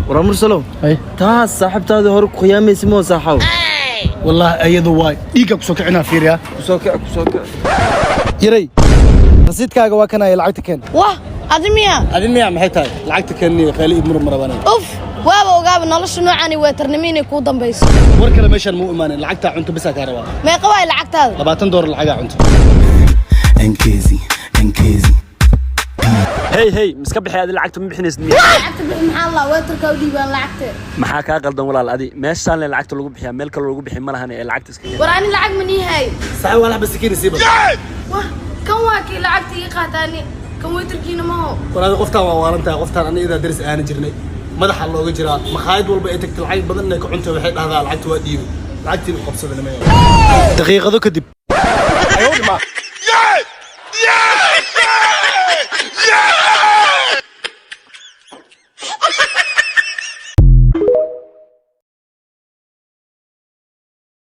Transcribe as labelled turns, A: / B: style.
A: ورا مرسلو
B: اي
A: تا صاحبت هذا هور قيامي اسمه صاحو
B: والله ايضا واي ديقك سوكعنا فيريا
A: كسوكع
B: يري رصيدكaaga waa kana lacagta keen
C: wah adimiya
B: adimiya maxay tahay lacagta keenni qali ibn marabana
C: uf waaba ogaaba nolosha noocani way tarnimiin ku dambayso
B: war kale meeshan mu iimaan lacagta cunto bisa ka rabaa
C: meeqa way lacagtaada
B: $20 lacaga cunto
D: انكيزي
E: هي مسك بخي ادي لعقت ما بخنيس مي
C: lacagta bixin maxaa Allah way tarka u dhiibaan lacagta
E: maxaa ka qaldan walaal adi meeshaan la lacagta lagu bixiya meel kale lagu bixin ma lahan ee lacagta iska
C: war ani lacag ma nihay
B: sax wala bas kiin siiba
C: wah kan waa kii lacagta ii qaataani kan way tarkiina ma ho
B: walaal qoftaan waa waalantaa qoftaan aniga daris aan jirnay madaxa looga jiraa maqaayad walba ay tagtay lacag badan ay ku cunto waxay dhahdaa lacagta waa dhiibi lacagtii qabsadana ma daqiiqado kadib